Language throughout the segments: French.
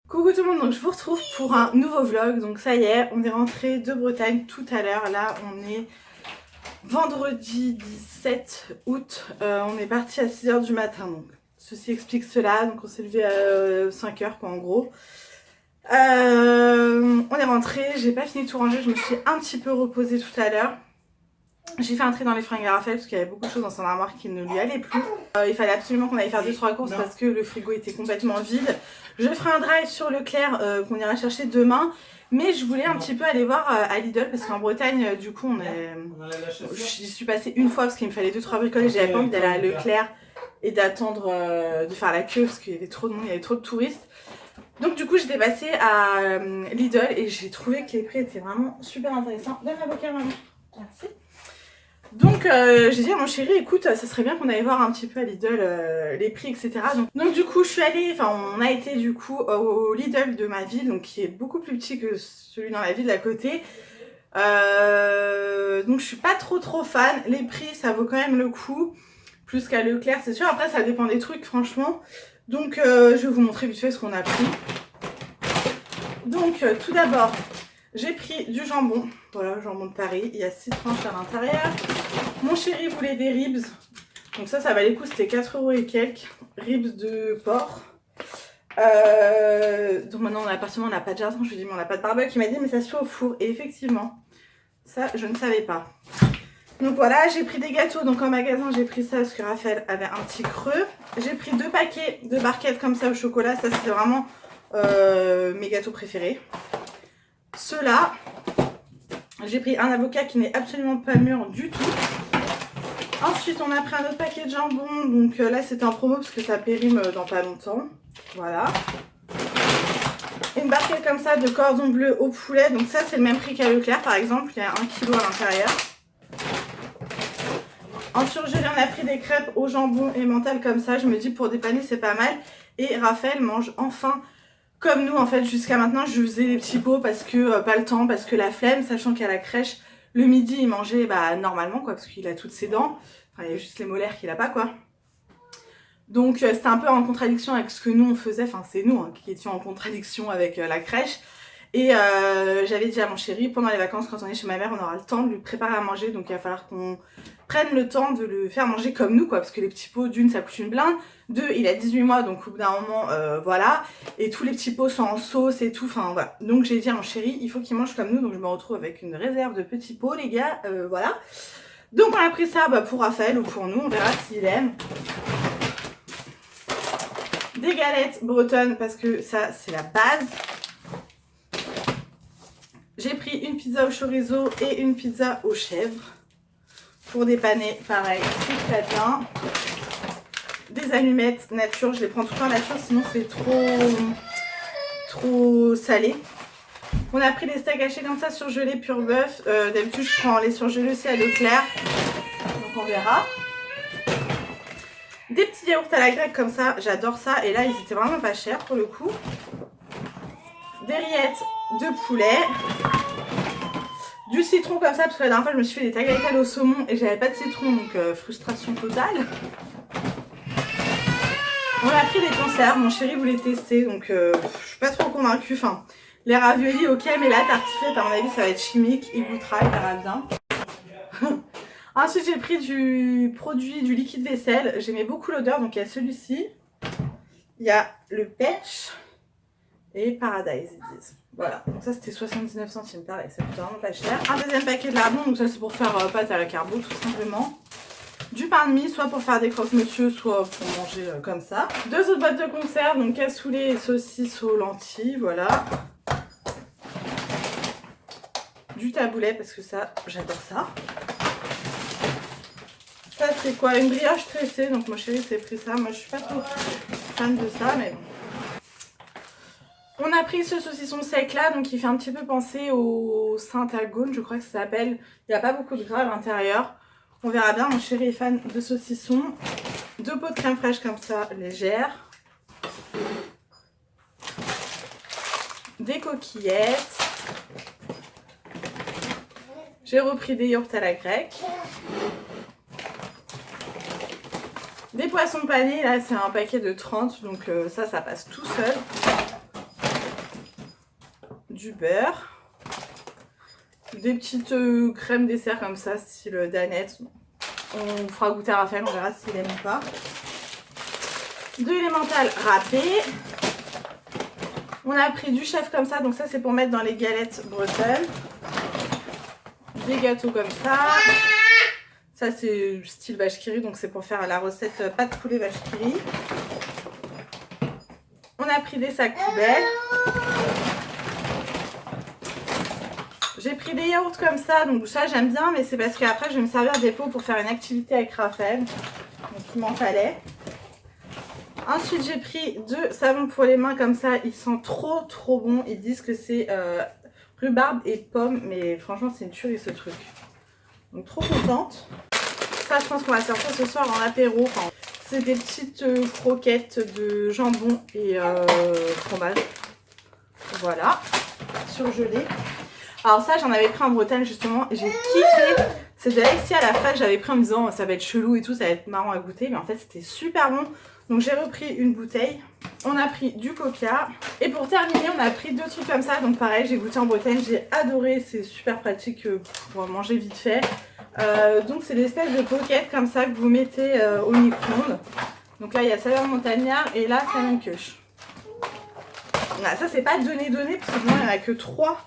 Coucou tout le monde, donc je vous retrouve pour un nouveau vlog. Donc ça y est, on est rentré de Bretagne tout à l'heure. Là on est vendredi 17 août. On est parti à 6 h du matin. Donc ceci explique cela. Donc on s'est levé à 5 h quoi en gros. On est rentré, j'ai pas fini de tout ranger, je me suis un petit peu reposée tout à l'heure. J'ai fait un tri dans les fringues à Raphaël parce qu'il y avait beaucoup de choses dans son armoire qui ne lui allaient plus. Il fallait absolument qu'on aille faire 2-3 courses parce que le frigo était complètement vide. Je ferai un drive sur Leclerc qu'on ira chercher demain. Mais je voulais un petit peu aller voir à Lidl parce qu'en Bretagne, du coup, j'y suis passée une fois parce qu'il me fallait 2-3 bricoles et j'avais pas envie d'aller à Leclerc et d'attendre de faire la queue parce qu'il y avait trop de monde, il y avait trop de touristes. Donc du coup, j'étais passée à Lidl et j'ai trouvé que les prix étaient vraiment super intéressants. Donne la bouquet, maman. Merci. Donc j'ai dit à mon chéri, écoute, ça serait bien qu'on aille voir un petit peu à Lidl les prix, etc. Donc du coup, je suis allée, enfin on a été du coup au Lidl de ma ville, donc qui est beaucoup plus petit que celui dans la ville d'à côté. Donc je suis pas trop fan. Les prix, ça vaut quand même le coup, plus qu'à Leclerc, c'est sûr. Après, ça dépend des trucs, franchement. Donc je vais vous montrer vite fait ce qu'on a pris. Donc tout d'abord, j'ai pris du jambon, voilà, jambon de Paris, il y a 6 tranches à l'intérieur. Mon chéri voulait des ribs, donc ça valait le coup, c'était 4 € et quelques, ribs de porc. Donc maintenant dans l'appartement on n'a pas de jardin, je lui ai dit mais on n'a pas de barbecue, il m'a dit mais ça se fait au four, et effectivement, ça je ne savais pas. Donc voilà, j'ai pris des gâteaux, donc en magasin j'ai pris ça parce que Raphaël avait un petit creux. J'ai pris 2 paquets de barquettes comme ça au chocolat, ça c'est vraiment mes gâteaux préférés. Ceux-là, j'ai pris un avocat qui n'est absolument pas mûr du tout. Ensuite, on a pris un autre paquet de jambon. Donc là, c'était en promo parce que ça périme dans pas longtemps. Voilà. Une barquette comme ça de cordon bleu au poulet. Donc ça, c'est le même prix qu'à Leclerc, par exemple. Il y a 1 kg à l'intérieur. En surgelé, on a pris des crêpes au jambon et mental comme ça. Je me dis, pour dépanner, c'est pas mal. Et Raphaël mange enfin... Comme nous, en fait, jusqu'à maintenant, je faisais des petits pots parce que pas le temps, parce que la flemme, sachant qu'à la crèche, le midi, il mangeait normalement, quoi, parce qu'il a toutes ses dents. Enfin, il y a juste les molaires qu'il a pas, quoi. Donc, c'était un peu en contradiction avec ce que nous, on faisait. Enfin, c'est nous qui étions en contradiction avec la crèche. Et j'avais dit à mon chéri, pendant les vacances, quand on est chez ma mère, on aura le temps de lui préparer à manger. Donc, il va falloir qu'on prenne le temps de le faire manger comme nous, quoi. Parce que les petits pots, d'une, ça coûte une blinde. Deux, il a 18 mois, donc au bout d'un moment, voilà. Et tous les petits pots sont en sauce et tout. Enfin, voilà. Donc, j'ai dit à mon chéri, il faut qu'il mange comme nous. Donc, je me retrouve avec une réserve de petits pots, les gars. Voilà. Donc, on a pris ça pour Raphaël ou pour nous. On verra s'il aime. Des galettes bretonnes, parce que ça, c'est la base. J'ai pris une pizza au chorizo et une pizza aux chèvres. Pour dépanner, pareil, c'est très bien. Des allumettes nature, je les prends tout le temps nature, sinon c'est trop salé. On a pris des steaks hachés comme ça, surgelés pur bœuf. D'habitude, je prends les surgelés aussi à Leclerc. Donc on verra. Des petits yaourts à la grecque comme ça, j'adore ça. Et là, ils étaient vraiment pas chers pour le coup. Des rillettes de poulet. Du citron comme ça, parce que la dernière fois je me suis fait des tagliatelles au saumon et j'avais pas de citron, donc frustration totale. On a pris des conserves, mon chéri voulait tester, donc je suis pas trop convaincue. Enfin, les raviolis, ok, mais la tartiflette, à mon avis, ça va être chimique, il goûtera, il verra bien. Ensuite, j'ai pris du liquide vaisselle, j'aimais beaucoup l'odeur, donc il y a celui-ci. Il y a le Pêche et Paradise, ils disent. Voilà, donc ça c'était 79 centimes, pareil, ça coûte vraiment pas cher. Un deuxième paquet de lardons, donc ça c'est pour faire pâte à la carbo tout simplement. Du pain de mie, soit pour faire des croque-monsieur, soit pour manger comme ça. 2 autres boîtes de conserve, donc cassoulet et saucisses aux lentilles, voilà. Du taboulet, parce que ça, j'adore ça. Ça c'est quoi? Une brioche tressée, donc mon chéri s'est pris ça. Moi je suis pas trop fan de ça, mais bon. On a pris ce saucisson sec là, donc il fait un petit peu penser au Saint-Algone, je crois que ça s'appelle. Il n'y a pas beaucoup de gras à l'intérieur. On verra bien, mon chéri est fan de saucisson. 2 pots de crème fraîche comme ça, légère. Des coquillettes. J'ai repris des yaourts à la grecque. Des poissons panés, là c'est un paquet de 30, donc ça passe tout seul. du beurre, des petites crèmes dessert comme ça, style Danette. On fera goûter à Raphaël, on verra s'il aime ou pas. De l'emmental râpé. On a pris du chef comme ça, donc ça c'est pour mettre dans les galettes bretonnes. Des gâteaux comme ça. Ça c'est style vache qui rit, donc c'est pour faire la recette pâte poulet vache qui rit. On a pris des sacs poubelles. J'ai pris des yaourts comme ça, donc ça j'aime bien, mais c'est parce qu'après je vais me servir des pots pour faire une activité avec Raphaël. Donc il m'en fallait. Ensuite j'ai pris 2 savons pour les mains comme ça, ils sont trop bons. Ils disent que c'est rhubarbe et pomme, mais franchement c'est une tuerie ce truc. Donc trop contente. Ça je pense qu'on va sortir ce soir en apéro. Enfin, c'est des petites croquettes de jambon et fromage. Voilà, surgelées. Alors ça j'en avais pris en Bretagne justement et j'ai kiffé. C'était ici à la fraîche, j'avais pris en me disant ça va être chelou et tout, ça va être marrant à goûter, mais en fait c'était super bon. Donc j'ai repris une bouteille, on a pris du coca et pour terminer on a pris 2 trucs comme ça. Donc pareil, j'ai goûté en Bretagne, j'ai adoré, c'est super pratique pour manger vite fait. Donc c'est des espèces de pockets comme ça que vous mettez au micro-ondes. Donc là il y a saveur montagnard et là salmon queuche. Voilà, ça c'est pas donné parce que il n'y en a que 3.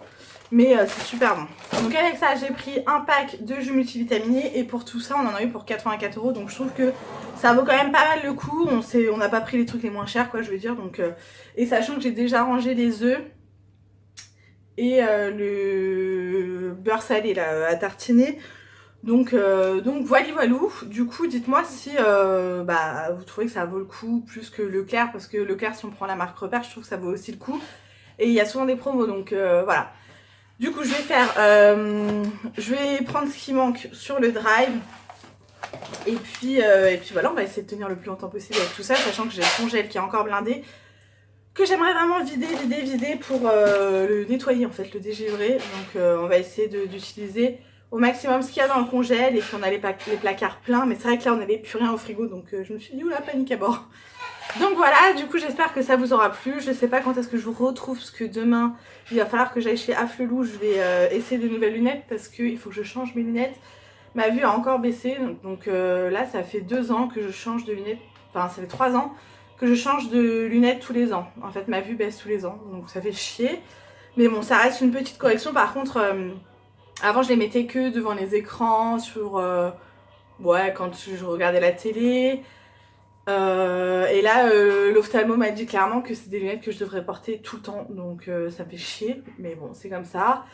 Mais c'est super bon. Donc avec ça j'ai pris un pack de jus multivitaminés. Et pour tout ça on en a eu pour 84 €. Donc je trouve que ça vaut quand même pas mal le coup. On n'a pas pris les trucs les moins chers quoi je veux dire. Donc, et sachant que j'ai déjà rangé les œufs. Et le beurre salé là, à tartiner. Donc voilou. Du coup dites-moi si vous trouvez que ça vaut le coup plus que Leclerc. Parce que Leclerc si on prend la marque Repère je trouve que ça vaut aussi le coup. Et il y a souvent des promos donc voilà. Du coup, je vais prendre ce qui manque sur le drive. Et puis voilà, on va essayer de tenir le plus longtemps possible avec tout ça, sachant que j'ai le congèle qui est encore blindé. Que j'aimerais vraiment vider pour le nettoyer, en fait, le dégivrer. Donc, on va essayer d'utiliser au maximum ce qu'il y a dans le congèle. Et puis, on a les placards pleins. Mais c'est vrai que là, on n'avait plus rien au frigo. Donc, je me suis dit, oula, panique à bord. Donc voilà, du coup j'espère que ça vous aura plu. Je sais pas quand est-ce que je vous retrouve parce que demain il va falloir que j'aille chez Afflelou. Je vais essayer des nouvelles lunettes parce qu'il faut que je change mes lunettes. Ma vue a encore baissé, donc là ça fait 2 ans que je change de lunettes. Enfin ça fait 3 ans que je change de lunettes tous les ans. En fait ma vue baisse tous les ans, donc ça fait chier. Mais bon ça reste une petite correction. Par contre avant je les mettais que devant les écrans, sur quand je regardais la télé. Et là l'ophtalmo m'a dit clairement que c'est des lunettes que je devrais porter tout le temps, donc ça me fait chier, mais bon c'est comme ça.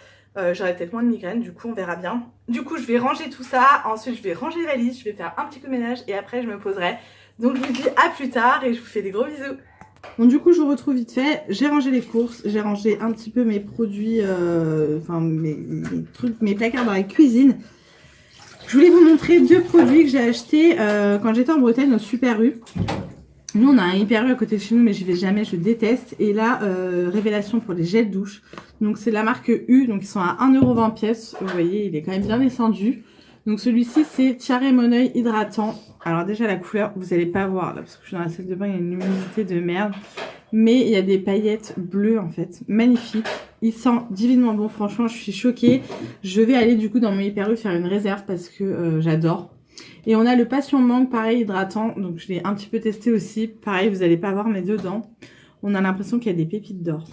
J'aurai peut-être moins de migraines, du coup on verra bien. Du coup je vais ranger tout ça, ensuite je vais ranger les valises, je vais faire un petit coup de ménage et après je me poserai. Donc je vous dis à plus tard et je vous fais des gros bisous. Bon du coup je vous retrouve vite fait, j'ai rangé les courses, j'ai rangé un petit peu mes produits, mes placards dans la cuisine. Je voulais vous montrer 2 produits que j'ai achetés quand j'étais en Bretagne au Super U. Nous on a un Hyper U à côté de chez nous mais j'y vais jamais, je déteste. Et là révélation pour les gels douche. Donc c'est de la marque U, donc ils sont à 1,20 € pièce. Vous voyez il est quand même bien descendu. Donc celui-ci c'est Tiare Moneuil hydratant. Alors déjà la couleur vous allez pas voir là parce que je suis dans la salle de bain, il y a une luminosité de merde. Mais il y a des paillettes bleues en fait, magnifiques. Il sent divinement bon, franchement je suis choquée. Je vais aller du coup dans mon Hyper U faire une réserve parce que j'adore. Et on a le Passion Mangue, pareil hydratant, donc je l'ai un petit peu testé aussi. Pareil vous n'allez pas voir mais dedans, on a l'impression qu'il y a des pépites d'or.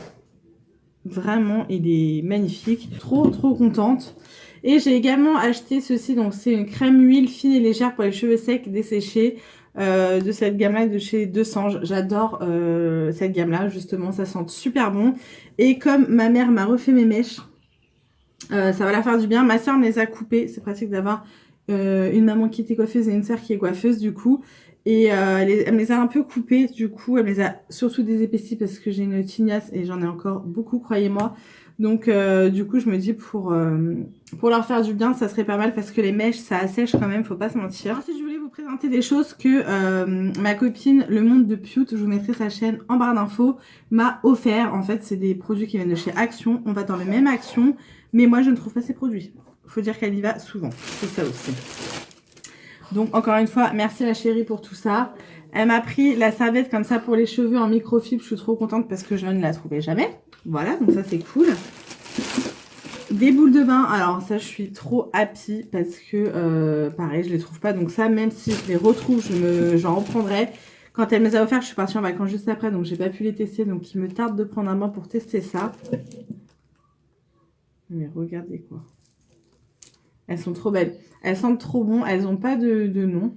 Vraiment il est magnifique, trop contente. Et j'ai également acheté ceci, donc c'est une crème huile fine et légère pour les cheveux secs desséchés. De cette gamme là de chez 200. J'adore cette gamme là justement, ça sent super bon. Et comme ma mère m'a refait mes mèches, ça va la faire du bien. Ma soeur me les a coupées, c'est pratique d'avoir une maman qui était coiffeuse et une soeur qui est coiffeuse du coup. Et elle me les a un peu coupées, du coup elle me les a surtout désépaissis parce que j'ai une tignasse et j'en ai encore beaucoup, croyez-moi. Donc du coup je me dis pour leur faire du bien ça serait pas mal parce que les mèches ça assèche quand même, faut pas se mentir. Ensuite je voulais vous présenter des choses que ma copine Le Monde de Piout, je vous mettrai sa chaîne en barre d'infos, m'a offert. En fait c'est des produits qui viennent de chez Action, on va dans le même Action mais moi je ne trouve pas ces produits. Faut dire qu'elle y va souvent, c'est ça aussi. Donc encore une fois merci la chérie pour tout ça. Elle m'a pris la serviette comme ça pour les cheveux en microfibre, je suis trop contente parce que je ne la trouvais jamais. Voilà, donc ça c'est cool. Des boules de bain, alors ça je suis trop happy parce que pareil je les trouve pas, donc ça même si je les retrouve j'en reprendrai. Quand elle me les a offert, je suis partie en vacances juste après, donc j'ai pas pu les tester, donc il me tarde de prendre un bain pour tester ça. Mais regardez quoi, elles sont trop belles, elles sentent trop bon, elles ont pas de nom,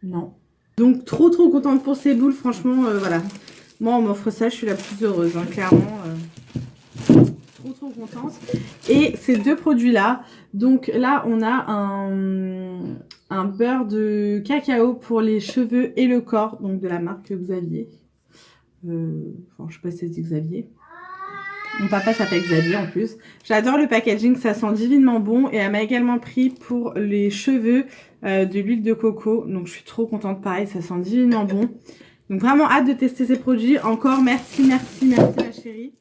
non. Donc trop contente pour ces boules, franchement voilà, moi on m'offre ça, je suis la plus heureuse, hein, clairement. Trop contente. Et ces deux produits là, donc là on a un beurre de cacao pour les cheveux et le corps, donc de la marque Xavier, enfin je sais pas si c'est Xavier, mon papa s'appelle Xavier en plus. J'adore le packaging, ça sent divinement bon. Et elle m'a également pris pour les cheveux de l'huile de coco, donc je suis trop contente, pareil ça sent divinement bon. Donc vraiment hâte de tester ces produits. Encore merci ma chérie.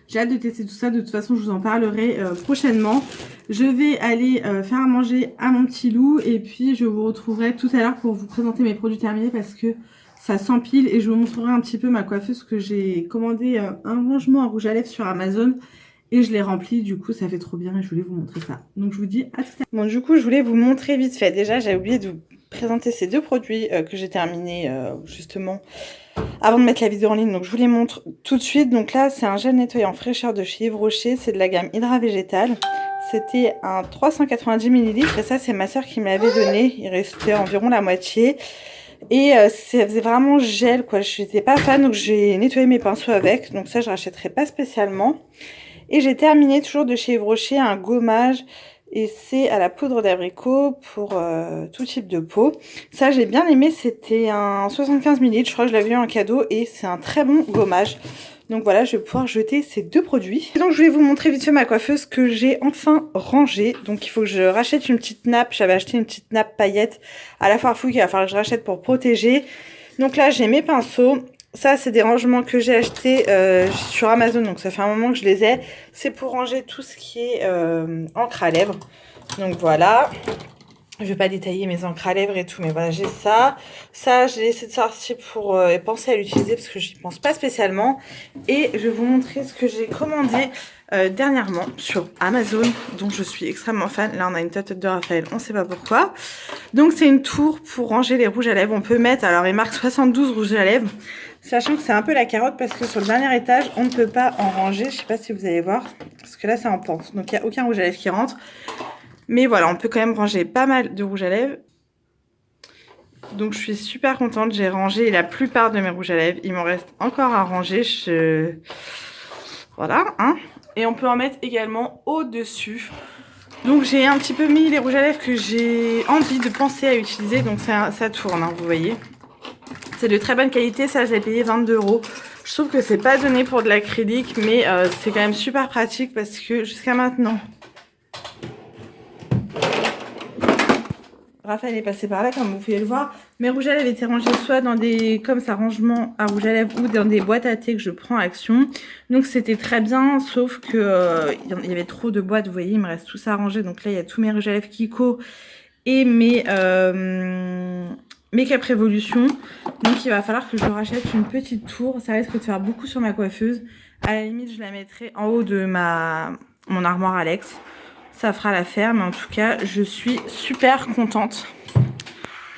J'ai hâte de tester tout ça. De toute façon, je vous en parlerai prochainement. Je vais aller faire à manger à mon petit loup. Et puis, je vous retrouverai tout à l'heure pour vous présenter mes produits terminés parce que ça s'empile. Et je vous montrerai un petit peu ma coiffeuse que j'ai commandé un rangement à rouge à lèvres sur Amazon. Et je l'ai rempli. Du coup, ça fait trop bien et je voulais vous montrer ça. Donc, je vous dis à tout à l'heure. Bon, du coup, je voulais vous montrer vite fait. Déjà, j'ai oublié de vous présenter ces deux produits que j'ai terminés justement avant de mettre la vidéo en ligne, donc je vous les montre tout de suite. Donc là c'est un gel nettoyant fraîcheur de chez Yves Rocher, c'est de la gamme Hydra Végétal. C'était un 390 ml et ça c'est ma soeur qui me l'avait donné, il restait environ la moitié. Et ça faisait vraiment gel quoi, je n'étais pas fan donc j'ai nettoyé mes pinceaux avec, donc ça je rachèterai pas spécialement. Et j'ai terminé toujours de chez Yves Rocher un gommage. Et c'est à la poudre d'abricot pour tout type de peau. Ça, j'ai bien aimé. C'était un 75 ml. Je crois que je l'avais eu en cadeau. Et c'est un très bon gommage. Donc voilà, je vais pouvoir jeter ces deux produits. Et donc, je vais vous montrer vite fait ma coiffeuse que j'ai enfin rangée. Donc, il faut que je rachète une petite nappe. J'avais acheté une petite nappe paillette à la Farfouille qu'il va falloir que je rachète pour protéger. Donc là, j'ai mes pinceaux. Ça, c'est des rangements que j'ai achetés sur Amazon, donc ça fait un moment que je les ai. C'est pour ranger tout ce qui est encre à lèvres. Donc voilà. Je vais pas détailler mes encres à lèvres et tout, mais voilà, j'ai ça. Ça, j'ai laissé de sortir pour penser à l'utiliser parce que j'y pense pas spécialement. Et je vais vous montrer ce que j'ai commandé dernièrement sur Amazon, dont je suis extrêmement fan. Là, on a une tête de Raphaël, on sait pas pourquoi. Donc, c'est une tour pour ranger les rouges à lèvres. On peut mettre, alors, il marque 72 rouges à lèvres. Sachant que c'est un peu la carotte parce que sur le dernier étage, on ne peut pas en ranger. Je sais pas si vous allez voir, parce que là, c'est en pente. Donc, il n'y a aucun rouge à lèvres qui rentre. Mais voilà, on peut quand même ranger pas mal de rouge à lèvres. Donc je suis super contente, j'ai rangé la plupart de mes rouges à lèvres. Il m'en reste encore à ranger. Voilà, hein. Et on peut en mettre également au-dessus. Donc j'ai un petit peu mis les rouges à lèvres que j'ai envie de penser à utiliser. Donc ça tourne, hein, vous voyez. C'est de très bonne qualité, ça je l'ai payé 22 €. Je trouve que c'est pas donné pour de l'acrylique, mais c'est quand même super pratique parce que jusqu'à maintenant... Raphaël est passé par là, comme vous pouvez le voir. Mes rouges à lèvres étaient rangés soit dans des, comme ça, rangements à rouge à lèvres ou dans des boîtes à thé que je prends à Action. Donc c'était très bien, sauf que il y avait trop de boîtes, vous voyez, il me reste tout ça à ranger. Donc là, il y a tous mes rouges à lèvres Kiko et mes Make-up Revolution. Donc il va falloir que je rachète une petite tour. Ça risque de faire beaucoup sur ma coiffeuse. À la limite, je la mettrai en haut de mon armoire Alex. Ça fera l'affaire, mais en tout cas, je suis super contente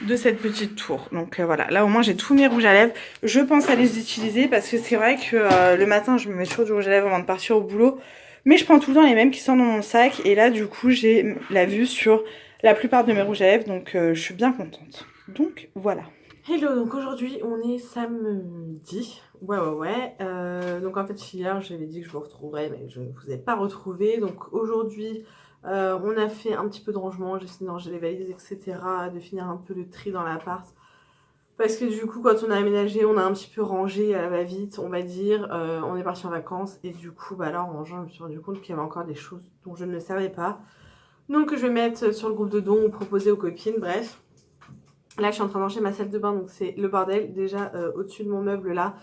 de cette petite tour. Donc voilà, là au moins j'ai tous mes rouges à lèvres. Je pense à les utiliser parce que c'est vrai que le matin, je me mets toujours du rouge à lèvres avant de partir au boulot. Mais je prends tout le temps les mêmes qui sont dans mon sac. Et là, du coup, j'ai la vue sur la plupart de mes rouges à lèvres. Donc je suis bien contente. Donc voilà. Hello, donc aujourd'hui on est samedi. Ouais. Donc en fait hier j'avais dit que je vous retrouverais mais je ne vous ai pas retrouvé. Donc aujourd'hui on a fait un petit peu de rangement, j'ai essayé de ranger les valises etc. De finir un peu le tri dans l'appart. Parce que du coup quand on a aménagé on a un petit peu rangé à la va-vite on va dire. On est parti en vacances et du coup bah là en rangeant je me suis rendu compte qu'il y avait encore des choses dont je ne le savais pas. Donc je vais mettre sur le groupe de dons ou proposer aux copines, bref. Là, je suis en train de ranger ma salle de bain, donc c'est le bordel. Déjà, au-dessus de mon meuble, là,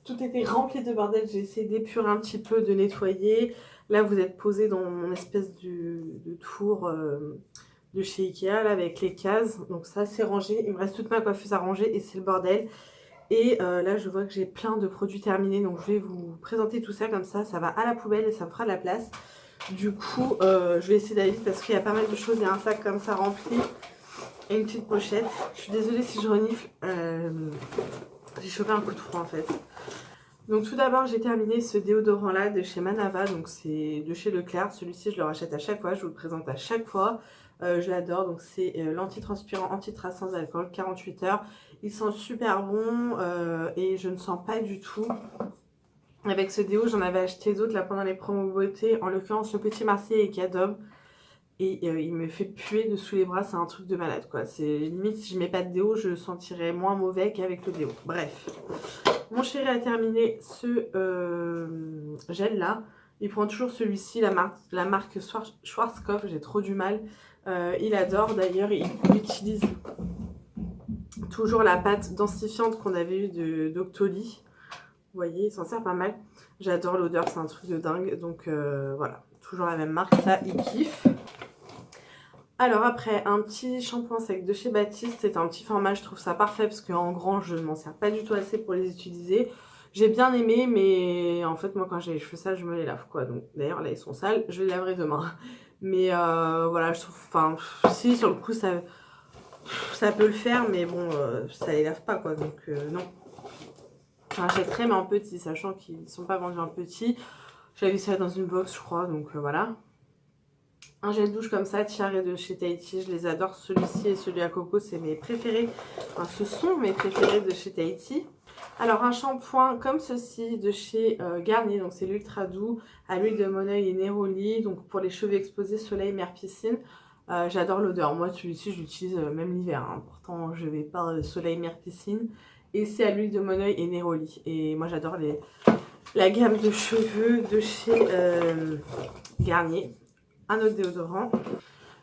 tout était rempli de bordel. J'ai essayé d'épurer un petit peu, de nettoyer. Là, vous êtes posé dans mon espèce de tour de chez Ikea, là, avec les cases. Donc ça, c'est rangé. Il me reste toute ma coiffeuse à ranger et c'est le bordel. Et là je vois que j'ai plein de produits terminés, donc je vais vous présenter tout ça comme ça va à la poubelle et ça me fera de la place. Du coup je vais essayer d'aller vite parce qu'il y a pas mal de choses. Il y a un sac comme ça rempli et une petite pochette. Je suis désolée si je renifle, j'ai chopé un coup de froid en fait. Donc tout d'abord j'ai terminé ce déodorant là de chez Manava, donc c'est de chez Leclerc. Celui-ci je le rachète à chaque fois, je vous le présente à chaque fois. Je l'adore, donc c'est l'antitranspirant anti-trace sans alcool, 48 heures. Il sent super bon et je ne sens pas du tout. Avec ce déo j'en avais acheté d'autres là pendant les promos beauté, en l'occurrence le Petit Marseillais et Cadom. Et il me fait puer de sous les bras, c'est un truc de malade quoi. C'est limite si je mets pas de déo je sentirais moins mauvais qu'avec le déo. Bref. Mon chéri a terminé ce gel là. Il prend toujours celui-ci, la marque Schwarzkopf, j'ai trop du mal. Il adore d'ailleurs, il utilise toujours la pâte densifiante qu'on avait eue d'Octoly. Vous voyez, il s'en sert pas mal. J'adore l'odeur, c'est un truc de dingue. Donc voilà, toujours la même marque, ça il kiffe. Alors après, un petit shampoing sec de chez Baptiste, c'est un petit format, je trouve ça parfait parce qu'en grand, je ne m'en sers pas du tout assez pour les utiliser. J'ai bien aimé, mais en fait, moi, quand j'ai les cheveux sales, je me les lave, quoi. Donc, d'ailleurs, là, ils sont sales, je les laverai demain. Mais voilà, je trouve, enfin, si, sur le coup, ça peut le faire, mais bon, ça les lave pas, quoi. Donc, non. J'achèterai, mais en petit, sachant qu'ils ne sont pas vendus en petit. J'avais ça dans une box, je crois, donc voilà. Un gel douche comme ça, Tiare de chez Tahiti, je les adore. Celui-ci et celui à coco, c'est mes préférés. Enfin, ce sont mes préférés de chez Tahiti. Alors, un shampoing comme ceci de chez Garnier. Donc, c'est l'ultra doux à l'huile de Moneuil et Neroli. Donc, pour les cheveux exposés, soleil, mer, piscine. J'adore l'odeur. Moi, celui-ci, je l'utilise même l'hiver. Hein. Pourtant, je vais pas soleil, mer, piscine. Et c'est à l'huile de Moneuil et Neroli. Et moi, j'adore la gamme de cheveux de chez Garnier. Un autre déodorant,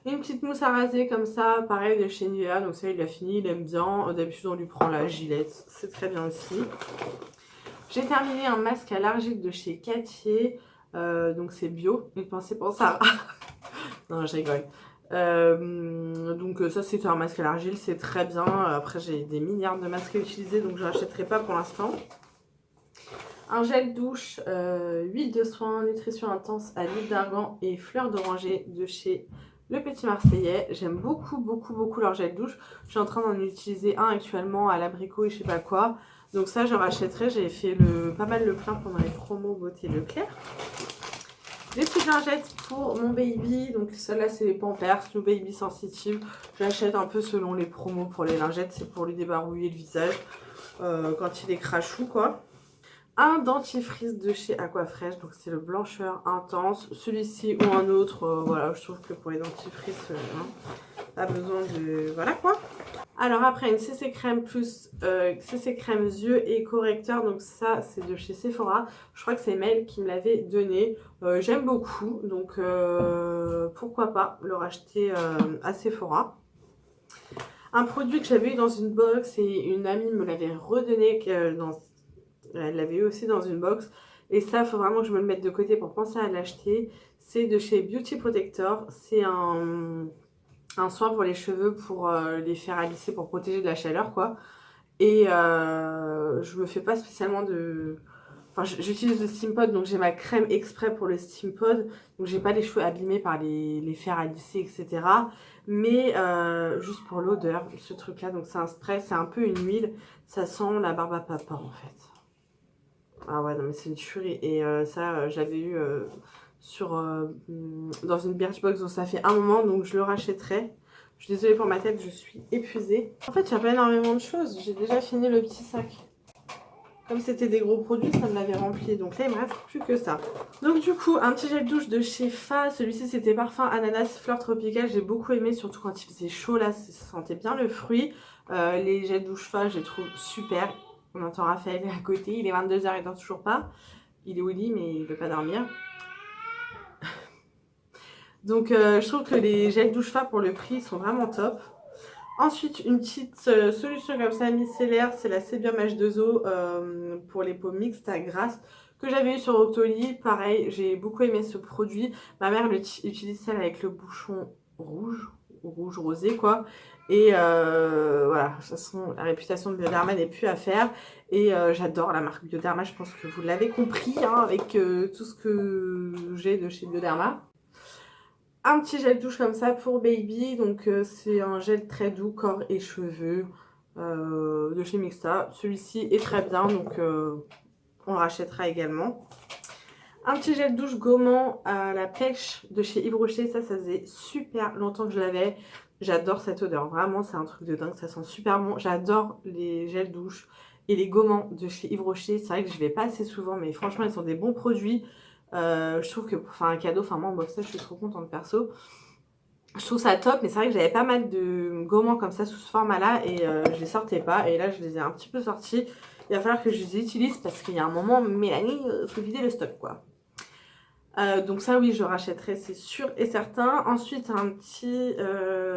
une petite mousse à raser comme ça, pareil de chez Nivea, donc ça il a fini, il aime bien, d'habitude on lui prend la Gillette, c'est très bien aussi. J'ai terminé un masque à l'argile de chez Cattier, donc c'est bio, une pensée pour ça. Non je rigole. Donc ça c'est un masque à l'argile, c'est très bien, après j'ai des milliards de masques à utiliser donc je n'achèterai pas pour l'instant. Un gel douche, huile de soin, nutrition intense à l'huile d'argan et fleurs d'oranger de chez Le Petit Marseillais. J'aime beaucoup leur gel douche. Je suis en train d'en utiliser un actuellement à l'abricot et je sais pas quoi. Donc ça, je rachèterai. J'ai fait pas mal le plein pendant les promos beauté Leclerc. Des petites lingettes pour mon baby. Donc celle-là, c'est les Pampers, New Baby Sensitive. J'achète un peu selon les promos pour les lingettes. C'est pour lui débarouiller le visage quand il est crachou, quoi. Un dentifrice de chez Aquafresh, donc c'est le blancheur intense. Celui-ci ou un autre, voilà, je trouve que pour les dentifrices, pas besoin de... Voilà quoi. Alors après, une CC crème plus CC crème yeux et correcteur, donc ça c'est de chez Sephora. Je crois que c'est Mel qui me l'avait donné. J'aime beaucoup, donc pourquoi pas le racheter à Sephora. Un produit que j'avais eu dans une box et une amie me l'avait redonné elle l'avait eu aussi dans une box. Et ça, il faut vraiment que je me le mette de côté pour penser à l'acheter. C'est de chez Beauty Protector. C'est un soin pour les cheveux pour les faire lisser, pour protéger de la chaleur, quoi. Et je me fais pas spécialement de... Enfin, j'utilise le Steam Pod, donc j'ai ma crème exprès pour le Steam Pod. Donc j'ai pas les cheveux abîmés par les fers à lisser, etc. Mais juste pour l'odeur, ce truc-là. Donc c'est un spray, c'est un peu une huile. Ça sent la barbe à papa, en fait. Ah ouais, non mais c'est une tuerie. Et ça, j'avais eu dans une Birchbox, donc ça fait un moment, donc je le rachèterai. Je suis désolée pour ma tête, je suis épuisée. En fait, il n'y a pas énormément de choses. J'ai déjà fini le petit sac. Comme c'était des gros produits, ça me l'avait rempli. Donc là, il me reste plus que ça. Donc du coup, un petit gel douche de chez Fa. Celui-ci, c'était parfum ananas fleur tropicale. J'ai beaucoup aimé, surtout quand il faisait chaud. Là, ça sentait bien le fruit. Les gels douche Fa, je les trouve super. On entend Raphaël à côté. Il est 22 h, il dort toujours pas. Il est au lit, mais il ne veut pas dormir. Donc je trouve que les gels douche Fa pour le prix sont vraiment top. Ensuite, une petite solution comme ça micellaire, c'est la Sébium H2O pour les peaux mixtes à grasse que j'avais eu sur Octoly. Pareil, j'ai beaucoup aimé ce produit. Ma mère utilise celle avec le bouchon rouge rosé quoi. Et voilà, de toute façon, la réputation de Bioderma n'est plus à faire. Et j'adore la marque Bioderma, je pense que vous l'avez compris, hein, avec tout ce que j'ai de chez Bioderma. Un petit gel douche comme ça pour baby, donc c'est un gel très doux, corps et cheveux de chez Mixa. Celui-ci est très bien, donc on le rachètera également. Un petit gel douche gommant à la pêche de chez Yves Rocher, ça faisait super longtemps que je l'avais. J'adore cette odeur, vraiment c'est un truc de dingue, ça sent super bon. J'adore les gels douche et les gommants de chez Yves Rocher. C'est vrai que je ne vais pas assez souvent, mais franchement ils sont des bons produits. Je trouve que pour faire un cadeau, enfin moi en ça je suis trop contente perso. Je trouve ça top, mais c'est vrai que j'avais pas mal de gommants comme ça sous ce format là et je les sortais pas. Et là je les ai un petit peu sortis. Il va falloir que je les utilise parce qu'il y a un moment, Mélanie, faut vider le stock quoi. Donc ça oui je rachèterai, c'est sûr et certain. Ensuite un petit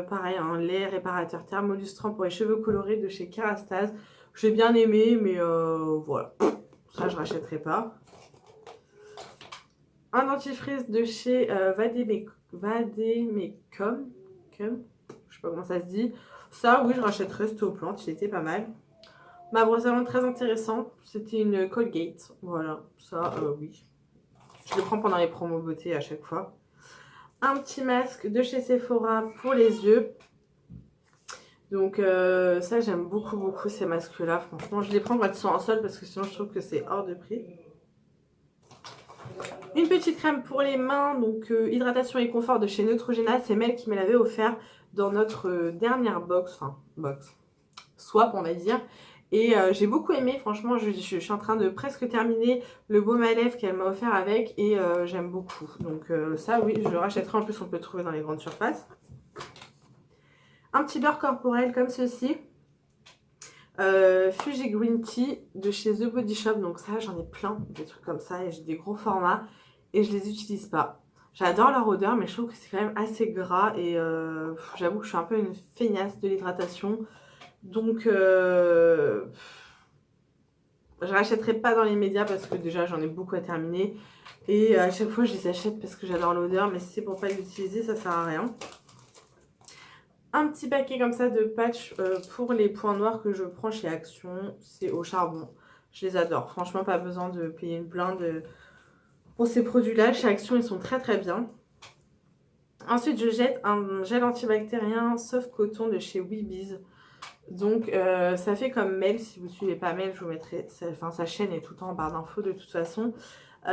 pareil, un lait réparateur thermolustrant pour les cheveux colorés de chez Kerastase. J'ai bien aimé, mais voilà, ça je rachèterai pas. Un dentifrice de chez Vademecum, je sais pas comment ça se dit. Ça oui je rachèterai, c'était aux plantes, il était pas mal. Ma brosse à dents très intéressante, c'était une Colgate, voilà, ça oui. Je le prends pendant les promos beauté à chaque fois. Un petit masque de chez Sephora pour les yeux. Donc ça j'aime beaucoup ces masques là. Franchement je les prends quand ils sont en solde parce que sinon je trouve que c'est hors de prix. Une petite crème pour les mains, donc hydratation et confort de chez Neutrogena. C'est Mel qui me l'avait offert dans notre dernière box, enfin box, swap on va dire. Et j'ai beaucoup aimé, franchement je suis en train de presque terminer le baume à lèvres qu'elle m'a offert avec et j'aime beaucoup. Donc ça oui, je le rachèterai, en plus on peut le trouver dans les grandes surfaces. Un petit beurre corporel comme ceci. Fuji Green Tea de chez The Body Shop, donc ça j'en ai plein, des trucs comme ça et j'ai des gros formats et je les utilise pas. J'adore leur odeur mais je trouve que c'est quand même assez gras et j'avoue que je suis un peu une feignasse de l'hydratation. Donc je rachèterai pas dans les médias parce que déjà j'en ai beaucoup à terminer. Et à chaque fois je les achète parce que j'adore l'odeur, mais si c'est pour pas l'utiliser ça sert à rien. Un petit paquet comme ça de patchs pour les points noirs que je prends chez Action. C'est au charbon. Je les adore. Franchement pas besoin de payer une blinde pour ces produits là. Chez Action ils sont très bien. Ensuite je jette un gel antibactérien soft coton de chez Weebies. Donc ça fait comme Mel, si vous ne suivez pas Mel, je vous mettrai, sa chaîne est tout le temps en barre d'infos de toute façon. En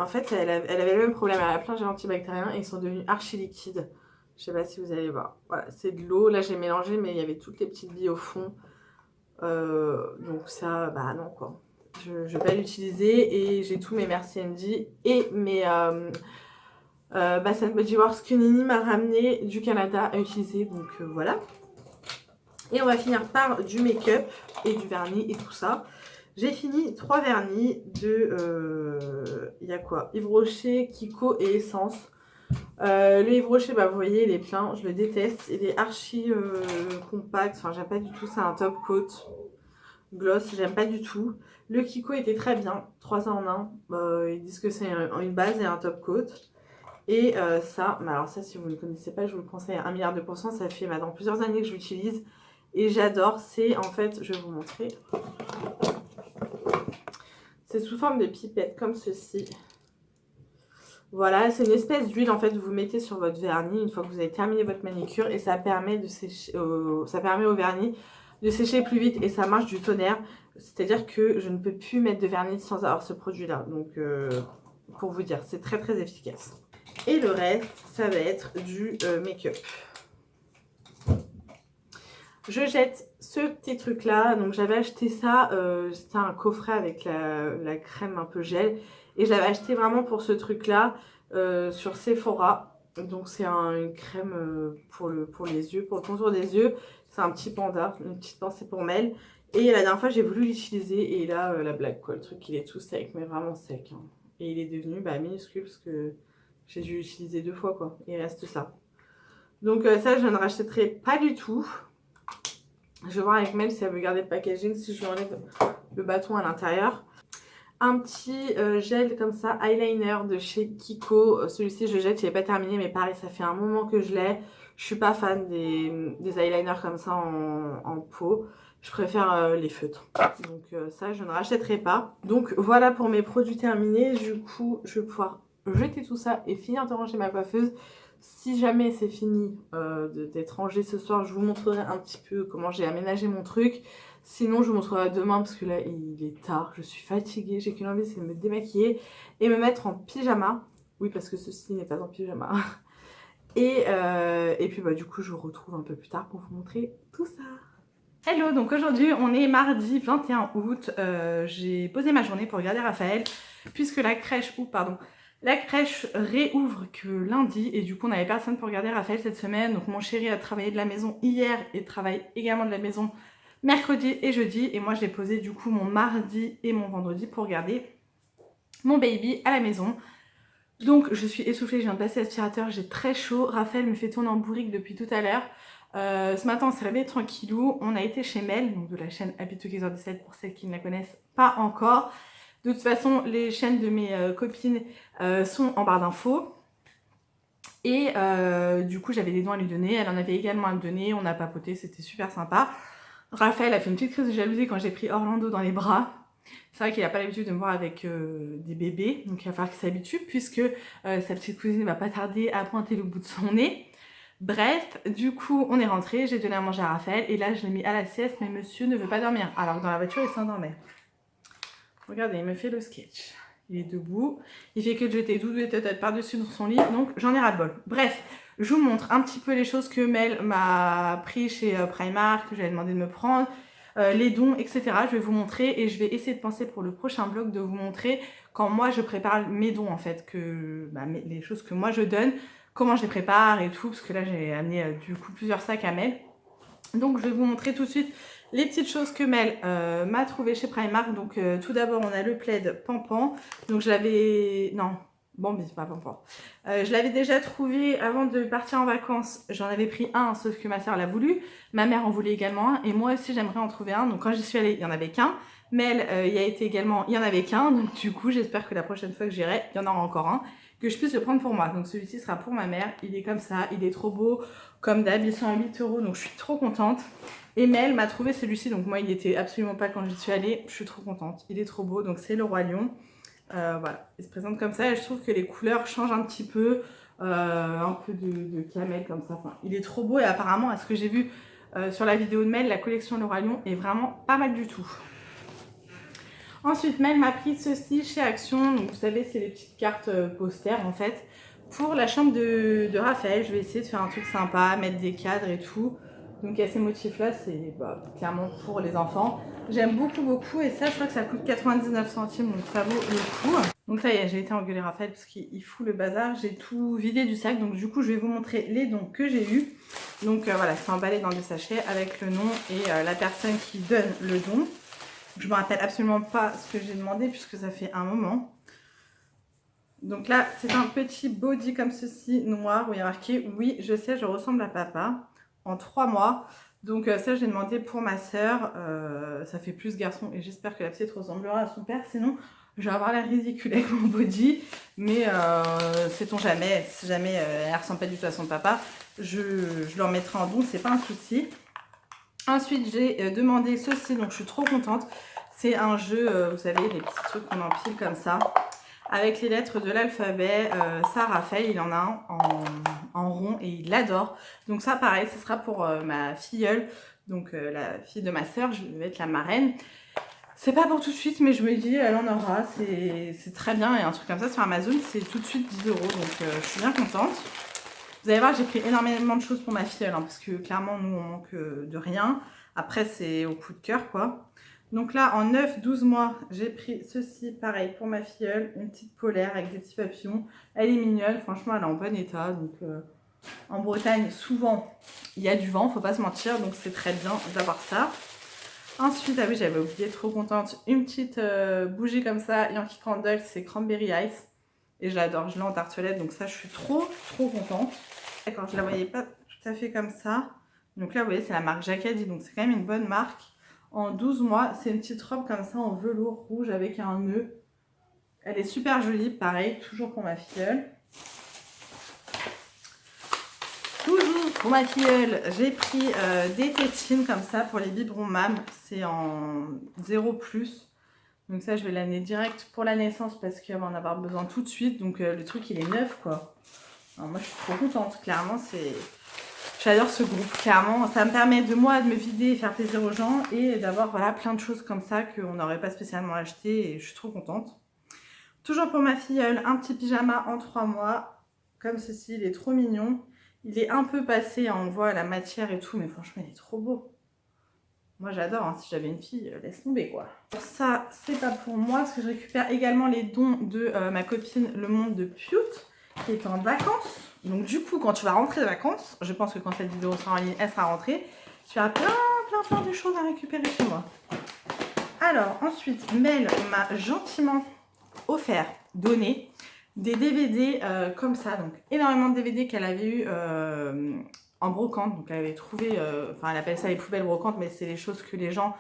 fait, elle avait le même problème, elle a plein de gels antibactériens et ils sont devenus archi liquides. Je sais pas si vous allez voir. Voilà, c'est de l'eau, là j'ai mélangé mais il y avait toutes les petites billes au fond. Donc ça, bah non quoi. Je vais pas l'utiliser et j'ai tous mes Merci MD et mes... Bath Body Works que Nini m'a ramené du Canada à utiliser, donc voilà. Et on va finir par du make-up et du vernis et tout ça. J'ai fini 3 vernis de... il y a quoi? Yves Rocher, Kiko et Essence. Le Yves Rocher, bah vous voyez, il est plein, je le déteste. Il est archi compact, enfin j'aime pas du tout, c'est un top coat. Gloss, j'aime pas du tout. Le Kiko était très bien, 3 en 1. Ils disent que c'est une base et un top coat. Et ça, mais alors ça si vous ne connaissez pas, je vous le conseille à 1 milliard de pourcents. Ça fait maintenant plusieurs années que je l'utilise et j'adore. C'est en fait, je vais vous montrer. C'est sous forme de pipette comme ceci. Voilà, c'est une espèce d'huile en fait que vous mettez sur votre vernis une fois que vous avez terminé votre manicure et ça permet de sécher, ça permet au vernis de sécher plus vite et ça marche du tonnerre. C'est-à-dire que je ne peux plus mettre de vernis sans avoir ce produit-là. Donc pour vous dire, c'est très efficace. Et le reste, ça va être du make-up. Je jette ce petit truc là. Donc j'avais acheté ça, c'était un coffret avec la crème un peu gel. Et je l'avais acheté vraiment pour ce truc là sur Sephora. Donc c'est une crème pour les yeux, pour le contour des yeux. C'est un petit panda, une petite pensée pour Mel. Et la dernière fois j'ai voulu l'utiliser et là la blague quoi. Le truc il est tout sec mais vraiment sec. Hein. Et il est devenu minuscule parce que... j'ai dû l'utiliser 2 fois quoi, il reste ça. Donc ça je ne rachèterai pas du tout. Je vais voir avec Mel si elle veut garder le packaging, si je lui enlève le bâton à l'intérieur. un petit gel comme ça, eyeliner de chez Kiko. Celui-ci je le jette, il n'est pas terminé mais pareil ça fait un moment que je l'ai. Je suis pas fan des eyeliners comme ça en peau. Je préfère les feutres. Donc ça je ne rachèterai pas. Donc voilà pour mes produits terminés. Du coup je vais pouvoir jeter tout ça et finir de ranger ma coiffeuse. Si jamais c'est fini d'être rangé ce soir, je vous montrerai un petit peu comment j'ai aménagé mon truc. Sinon, je vous montrerai demain parce que là, il est tard, je suis fatiguée. J'ai qu'une envie, c'est de me démaquiller et me mettre en pyjama. Oui, parce que ceci n'est pas en pyjama. Et puis, bah, du coup, je vous retrouve un peu plus tard pour vous montrer tout ça. Hello, donc aujourd'hui, on est mardi 21 août. J'ai posé ma journée pour regarder Raphaël puisque la crèche réouvre que lundi et du coup on n'avait personne pour garder Raphaël cette semaine. Donc mon chéri a travaillé de la maison hier et travaille également de la maison mercredi et jeudi. Et moi je l'ai posé du coup mon mardi et mon vendredi pour garder mon baby à la maison. Donc je suis essoufflée, je viens de passer l'aspirateur, j'ai très chaud. Raphaël me fait tourner en bourrique depuis tout à l'heure. Ce matin on s'est réveillé tranquillou. On a été chez Mel, donc de la chaîne Happy Together 17 pour celles qui ne la connaissent pas encore. De toute façon, les chaînes de mes copines sont en barre d'infos. Et du coup, j'avais des dons à lui donner. Elle en avait également à me donner. On a papoté, c'était super sympa. Raphaël a fait une petite crise de jalousie quand j'ai pris Orlando dans les bras. C'est vrai qu'il n'a pas l'habitude de me voir avec des bébés. Donc il va falloir qu'il s'habitue puisque sa petite cousine ne va pas tarder à pointer le bout de son nez. Bref, du coup, on est rentré. J'ai donné à manger à Raphaël. Et là, je l'ai mis à la sieste. Mais monsieur ne veut pas dormir. Alors que dans la voiture, il s'endormait. Regardez, il me fait le sketch. Il est debout. Il fait que de jeter doudou et tête par-dessus dans son lit. Donc, j'en ai ras-le-bol. Bref, je vous montre un petit peu les choses que Mel m'a pris chez Primark, que j'avais demandé de me prendre, les dons, etc. Je vais vous montrer et je vais essayer de penser pour le prochain vlog de vous montrer quand moi je prépare mes dons en fait, les choses que moi je donne, comment je les prépare et tout, parce que là j'ai amené du coup plusieurs sacs à Mel. Donc je vais vous montrer tout de suite les petites choses que Mel m'a trouvé chez Primark. Donc tout d'abord on a le plaid Pampan. Donc je l'avais... Non, Bambi, pas Pampan. Je l'avais déjà trouvé avant de partir en vacances. J'en avais pris un, sauf que ma soeur l'a voulu. Ma mère en voulait également un. Et moi aussi j'aimerais en trouver un. Donc quand j'y suis allée, il n'y en avait qu'un. Mel y a été également, il n'y en avait qu'un. Donc du coup j'espère que la prochaine fois que j'irai, il y en aura encore un. Que je puisse le prendre pour moi. Donc celui-ci sera pour ma mère. Il est comme ça, il est trop beau. Comme d'hab, ils sont à 8 €, donc je suis trop contente. Et Mel m'a trouvé celui-ci, donc moi il était absolument pas quand j'y suis allée. Je suis trop contente, il est trop beau, donc c'est le Roi Lion. Voilà, il se présente comme ça et je trouve que les couleurs changent un petit peu. Un peu de camel comme ça. Enfin, il est trop beau et apparemment, à ce que j'ai vu sur la vidéo de Mel, la collection Le Roi Lion est vraiment pas mal du tout. Ensuite, Mel m'a pris ceci chez Action. Donc, vous savez, c'est les petites cartes posters en fait. Pour la chambre de Raphaël, je vais essayer de faire un truc sympa, mettre des cadres et tout. Donc, il y a ces motifs-là, c'est clairement pour les enfants. J'aime beaucoup, beaucoup. Et ça, je crois que ça coûte 99 centimes, donc ça vaut le coup. Donc, ça y est, j'ai été engueuler Raphaël parce qu'il fout le bazar. J'ai tout vidé du sac. Donc, du coup, je vais vous montrer les dons que j'ai eus. Donc, voilà, c'est emballé dans des sachets avec le nom et la personne qui donne le don. Je me rappelle absolument pas ce que j'ai demandé puisque ça fait un moment. Donc là, c'est un petit body comme ceci, noir, où il y a marqué « Oui, je sais, je ressemble à papa » en 3 mois. Donc ça, j'ai demandé pour ma soeur. Ça fait plus garçon et j'espère que la petite ressemblera à son père. Sinon, je vais avoir l'air ridicule avec mon body. Mais sait-on jamais, si jamais elle ressemble pas du tout à son papa, je le remettrai en don, c'est pas un souci. Ensuite, j'ai demandé ceci, donc je suis trop contente. C'est un jeu, vous savez, les petits trucs qu'on empile comme ça, avec les lettres de l'alphabet. Ça, Raphaël, il en a un en rond et il l'adore. Donc ça, pareil, ce sera pour ma filleule, donc la fille de ma soeur, je vais être la marraine. C'est pas pour tout de suite, mais je me dis, elle en aura, c'est très bien. Et un truc comme ça sur Amazon, c'est tout de suite 10 €, donc je suis bien contente. Vous allez voir, j'ai pris énormément de choses pour ma filleule, hein, parce que clairement, nous, on manque de rien. Après, c'est au coup de cœur, quoi. Donc là, en 9-12 mois, j'ai pris ceci, pareil, pour ma filleule. Une petite polaire avec des petits papillons. Elle est mignonne, franchement, elle est en bon état. Donc, en Bretagne, souvent, il y a du vent, faut pas se mentir. Donc, c'est très bien d'avoir ça. Ensuite, ah oui, j'avais oublié, trop contente, une petite bougie comme ça, Yankee Candle, c'est Cranberry Ice. Et je l'adore, je l'ai en tartelette, donc ça, je suis trop contente. D'accord, je la voyais pas tout à fait comme ça. Donc là, vous voyez, c'est la marque Jacadi, donc c'est quand même une bonne marque. En 12 mois, c'est une petite robe comme ça en velours rouge avec un nœud. Elle est super jolie, pareil, toujours pour ma filleule. Toujours pour ma filleule, j'ai pris des tétines comme ça pour les biberons MAM. C'est en 0+. Donc ça, je vais l'amener direct pour la naissance parce qu'elle va en avoir besoin tout de suite. Donc le truc, il est neuf, quoi. Alors, moi, je suis trop contente. Clairement, c'est... J'adore ce groupe, clairement. Ça me permet de moi de me vider et faire plaisir aux gens et d'avoir voilà, plein de choses comme ça qu'on n'aurait pas spécialement acheté et je suis trop contente. Toujours pour ma filleule, un petit pyjama en 3 mois. Comme ceci, il est trop mignon. Il est un peu passé, on voit la matière et tout, mais franchement, il est trop beau. Moi, j'adore. Hein. Si j'avais une fille, laisse tomber, quoi. Pour ça, c'est pas pour moi, parce que je récupère également les dons de ma copine Le Monde de Pute, qui est en vacances. Donc, du coup, quand tu vas rentrer de vacances, je pense que quand cette vidéo sera en ligne, elle sera rentrée, tu as plein de choses à récupérer chez moi. Alors, ensuite, Mel m'a gentiment offert, donné, des DVD comme ça. Donc, énormément de DVD qu'elle avait eu en brocante. Donc, elle avait trouvé, enfin, elle appelle ça les poubelles brocantes, mais c'est les choses que les gens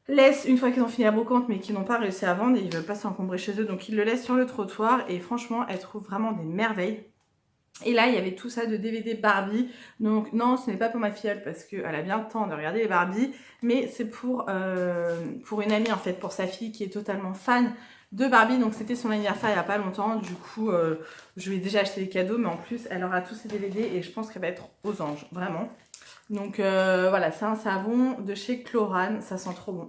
laissent une fois qu'ils ont fini la brocante, mais qui n'ont pas réussi à vendre et ils veulent pas s'encombrer chez eux. Donc, ils le laissent sur le trottoir et franchement, elle trouve vraiment des merveilles. Et là, il y avait tout ça de DVD Barbie. Donc, non, ce n'est pas pour ma filleule parce qu'elle a bien le temps de regarder les Barbie. Mais c'est pour une amie, en fait, pour sa fille qui est totalement fan de Barbie. Donc, c'était son anniversaire il n'y a pas longtemps. Du coup, je lui ai déjà acheté des cadeaux. Mais en plus, elle aura tous ses DVD et je pense qu'elle va être aux anges, vraiment. Donc, voilà, c'est un savon de chez Chlorane. Ça sent trop bon.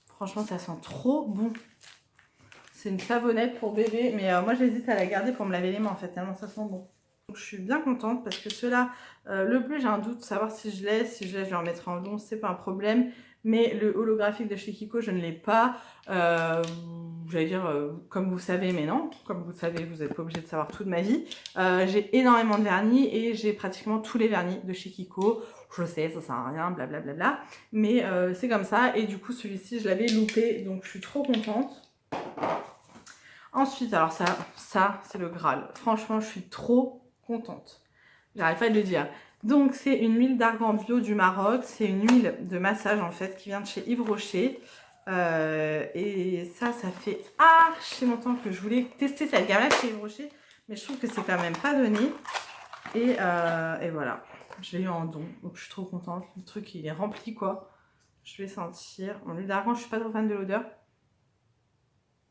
Franchement, ça sent trop bon. C'est une savonnette pour bébé. Mais moi, j'hésite à la garder pour me laver les mains, en fait, tellement ça sent bon. Donc, je suis bien contente parce que ceux-là, le bleu, j'ai un doute de savoir si je l'ai. Si je l'ai, je le remettrai en don, c'est pas un problème. Mais le holographique de chez Kiko, je ne l'ai pas. J'allais dire, comme vous savez, mais non. Comme vous le savez, vous n'êtes pas obligé de savoir tout de ma vie. J'ai énormément de vernis et j'ai pratiquement tous les vernis de chez Kiko. Je sais, ça sert à rien, blablabla. Mais c'est comme ça. Et du coup, celui-ci, je l'avais loupé. Donc, je suis trop contente. Ensuite, alors ça c'est le Graal. Franchement, je suis trop contente. J'arrive pas de le dire. Donc, c'est une huile d'argan bio du Maroc. C'est une huile de massage, en fait, qui vient de chez Yves Rocher. Et ça fait archi longtemps que je voulais tester cette gamme-là chez Yves Rocher. Mais je trouve que c'est quand même pas donné. Et voilà. Je l'ai eu en don. Donc, je suis trop contente. Le truc, il est rempli, quoi. Je vais sentir. Bon, l'huile d'argan, je suis pas trop fan de l'odeur.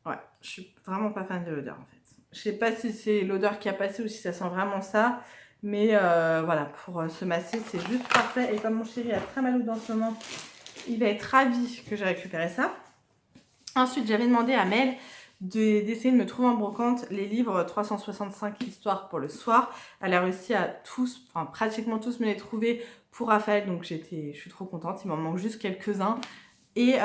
Ouais, je suis vraiment pas fan de l'odeur en fait. Je sais pas si c'est l'odeur qui a passé ou si ça sent vraiment ça. Mais voilà, pour se masser, c'est juste parfait. Et comme mon chéri a très mal au dos en ce moment, il va être ravi que j'ai récupéré ça. Ensuite, j'avais demandé à Mel d'essayer de me trouver en brocante les livres 365 histoires pour le soir. Elle a réussi à tous, enfin pratiquement tous me les trouver pour Raphaël. Donc je suis trop contente. Il m'en manque juste quelques-uns. Et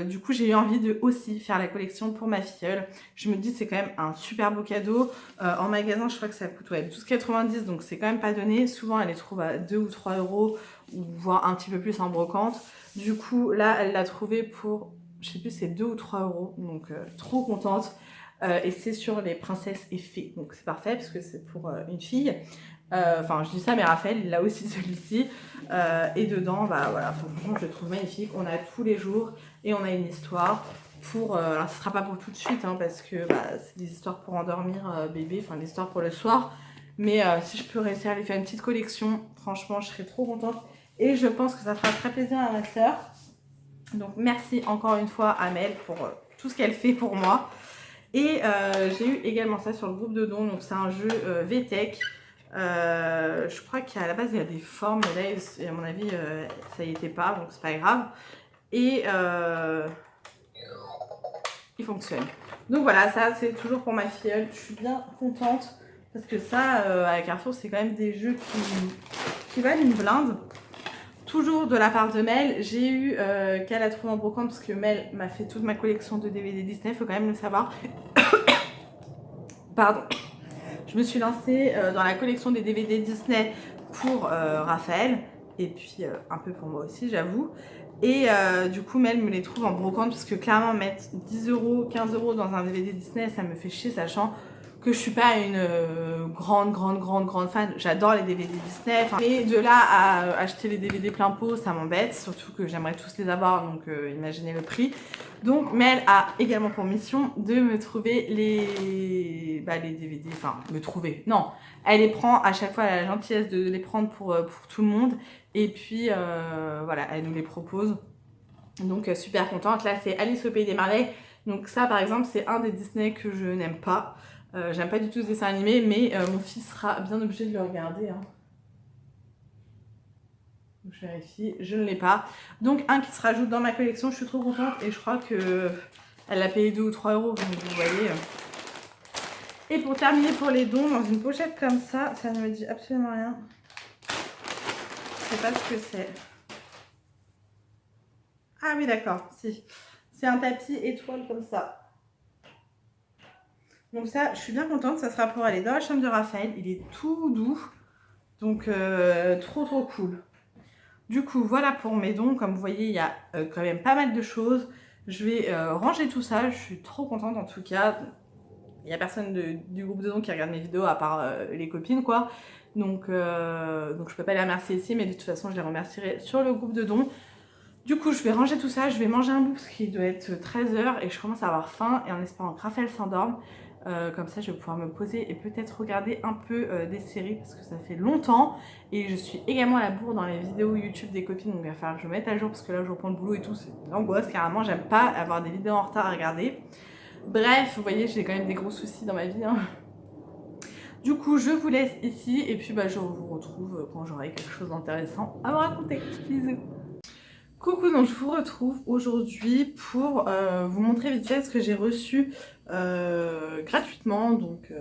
du coup, j'ai eu envie de aussi faire la collection pour ma filleule. Je me dis c'est quand même un super beau cadeau. En magasin, je crois que ça coûte 12,90 donc c'est quand même pas donné. Souvent, elle les trouve à 2 ou 3 euros, ou voire un petit peu plus en brocante. Du coup, là, elle l'a trouvé pour, je sais plus, c'est 2 ou 3 euros. Donc, trop contente. Et c'est sur les princesses et fées. Donc, c'est parfait parce que c'est pour une fille. Enfin, je dis ça, mais Raphaël, il a aussi celui-ci. Et dedans, bah voilà, franchement, je le trouve magnifique. On a tous les jours et on a une histoire pour. Alors, ce sera pas pour tout de suite, hein, parce que bah, c'est des histoires pour endormir bébé, enfin, des histoires pour le soir. Mais si je peux réussir à lui faire une petite collection, franchement, je serais trop contente. Et je pense que ça fera très plaisir à ma soeur. Donc, merci encore une fois à Mel pour tout ce qu'elle fait pour moi. Et j'ai eu également ça sur le groupe de dons. Donc, c'est un jeu VTech. Je crois qu'à la base il y a des formes, mais là à mon avis ça y était pas, donc c'est pas grave. Et il fonctionne. Donc voilà, ça c'est toujours pour ma filleule. Je suis bien contente parce que ça à Carrefour c'est quand même des jeux qui valent une blinde. Toujours de la part de Mel, j'ai eu qu'elle a trouvé en brocante parce que Mel m'a fait toute ma collection de DVD Disney, il faut quand même le savoir. Pardon. Je me suis lancée dans la collection des DVD Disney pour Raphaël et puis un peu pour moi aussi, j'avoue. Et du coup, Mel me les trouve en brocante parce que clairement, mettre 10 euros, 15 euros dans un DVD Disney, ça me fait chier, sachant que je suis pas une grande fan. J'adore les DVD Disney, mais de là à acheter les DVD plein pot, ça m'embête, surtout que j'aimerais tous les avoir, donc imaginez le prix. Donc Mel a également pour mission de me trouver les DVD, enfin me trouver, non, elle les prend à chaque fois, elle a la gentillesse de les prendre pour tout le monde, et puis voilà, elle nous les propose, donc super contente. Là c'est Alice au Pays des Merveilles, donc ça par exemple c'est un des Disney que je n'aime pas. J'aime pas du tout ce dessin animé, mais mon fils sera bien obligé de le regarder, hein. Je vérifie, je ne l'ai pas. Donc un qui se rajoute dans ma collection, je suis trop contente et je crois que elle a payé 2 ou 3 euros, donc vous voyez. Et pour terminer pour les dons, dans une pochette comme ça ne me dit absolument rien. Je sais pas ce que c'est. Ah oui d'accord, si. C'est un tapis étoile comme ça. Donc ça, je suis bien contente, ça sera pour aller dans la chambre de Raphaël. Il est tout doux, donc trop cool. Du coup, voilà pour mes dons. Comme vous voyez, il y a quand même pas mal de choses. Je vais ranger tout ça. Je suis trop contente en tout cas. Il n'y a personne du groupe de dons qui regarde mes vidéos à part les copines, quoi. Donc je peux pas les remercier ici, mais de toute façon, je les remercierai sur le groupe de dons. Du coup, je vais ranger tout ça. Je vais manger un bout parce qu'il doit être 13 h et je commence à avoir faim. Et en espérant que Raphaël s'endorme. Comme ça je vais pouvoir me poser et peut-être regarder un peu des séries parce que ça fait longtemps, et je suis également à la bourre dans les vidéos YouTube des copines, donc il va falloir que je me mette à jour parce que là je reprends le boulot et tout, c'est l'angoisse carrément, j'aime pas avoir des vidéos en retard à regarder. Bref, vous voyez, j'ai quand même des gros soucis dans ma vie, hein. Du coup je vous laisse ici et puis je vous retrouve quand j'aurai quelque chose d'intéressant à vous raconter. Bisous. Coucou, donc je vous retrouve aujourd'hui pour vous montrer vite fait ce que j'ai reçu gratuitement, donc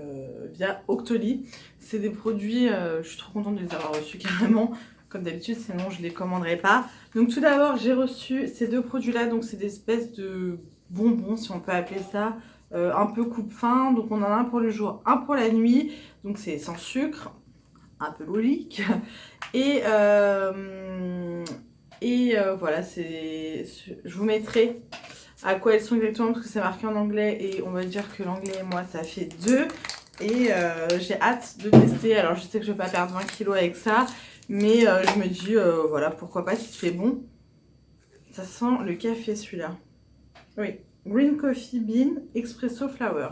via Octoly. C'est des produits, je suis trop contente de les avoir reçus carrément, comme d'habitude, sinon je les commanderais pas. Donc tout d'abord j'ai reçu ces deux produits là, donc c'est des espèces de bonbons si on peut appeler ça, un peu coupe-faim. Donc on en a un pour le jour, un pour la nuit, donc c'est sans sucre, un peu logique. Voilà, je vous mettrai à quoi elles sont exactement parce que c'est marqué en anglais et on va dire que l'anglais et moi ça fait 2. Et j'ai hâte de tester. Alors je sais que je vais pas perdre 20 kilos avec ça, mais je me dis voilà, pourquoi pas si c'est bon. Ça sent le café celui-là. Oui, Green Coffee Bean Espresso Flower.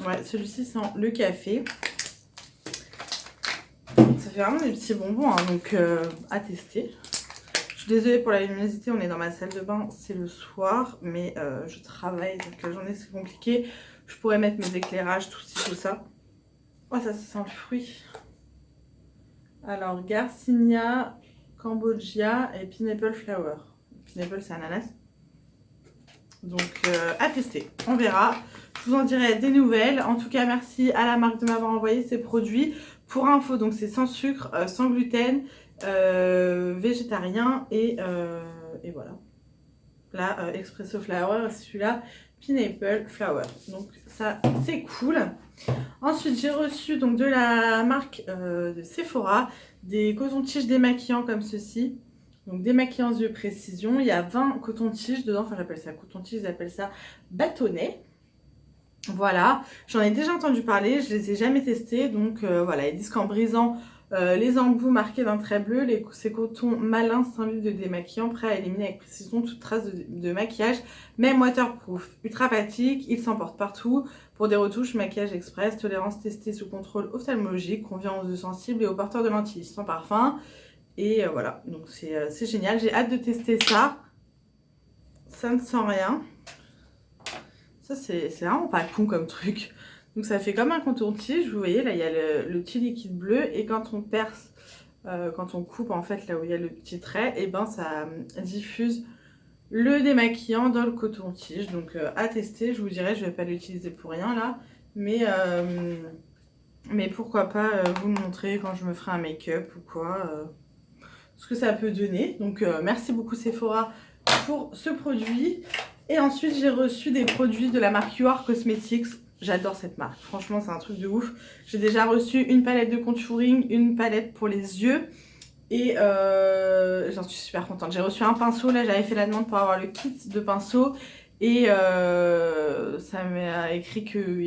Ouais, celui-ci sent le café. Ça fait vraiment des petits bonbons, hein, donc à tester. Je suis désolée pour la luminosité, on est dans ma salle de bain, c'est le soir, mais je travaille, donc la journée c'est compliqué. Je pourrais mettre mes éclairages, tout ça. Oh, ça sent le fruit. Alors, Garcinia, Cambogia et Pineapple Flower. Pineapple, c'est ananas. Donc, à tester, on verra. Je vous en dirai des nouvelles. En tout cas, merci à la marque de m'avoir envoyé ces produits. Pour info, donc c'est sans sucre, sans gluten, végétarien et voilà. Là, Espresso Flower, celui-là, Pineapple Flower. Donc ça, c'est cool. Ensuite, j'ai reçu donc de la marque de Sephora des cotons-tiges démaquillants comme ceci. Donc démaquillants yeux précision. Il y a 20 cotons-tiges dedans. Enfin, j'appelle ça coton-tige, j'appelle ça bâtonnet. Voilà, j'en ai déjà entendu parler, je les ai jamais testés, donc voilà, ils disent qu'en brisant les embouts marqués d'un trait bleu, ces cotons malins s'imbitent de démaquillant, prêts à éliminer avec précision toute trace de maquillage, même waterproof, ultra pratique, il s'emporte partout, pour des retouches, maquillage express, tolérance testée sous contrôle ophtalmologique, convient aux yeux sensibles et aux porteurs de lentilles, sans parfum, et voilà, donc c'est génial, j'ai hâte de tester ça, ça ne sent rien. Ça, c'est vraiment pas con comme truc. Donc, ça fait comme un coton-tige. Vous voyez, là, il y a le petit liquide bleu. Et quand on perce, quand on coupe, en fait, là où il y a le petit trait, et ben, ça diffuse le démaquillant dans le coton-tige. Donc, à tester. Je vous dirais, je vais pas l'utiliser pour rien, là. Mais pourquoi pas vous le montrer quand je me ferai un make-up ou quoi. Ce que ça peut donner. Donc, merci beaucoup Sephora pour ce produit. Et ensuite, j'ai reçu des produits de la marque You Are Cosmetics. J'adore cette marque. Franchement, c'est un truc de ouf. J'ai déjà reçu une palette de contouring, une palette pour les yeux. Et j'en suis super contente. J'ai reçu un pinceau. Là, j'avais fait la demande pour avoir le kit de pinceau. et ça m'a écrit que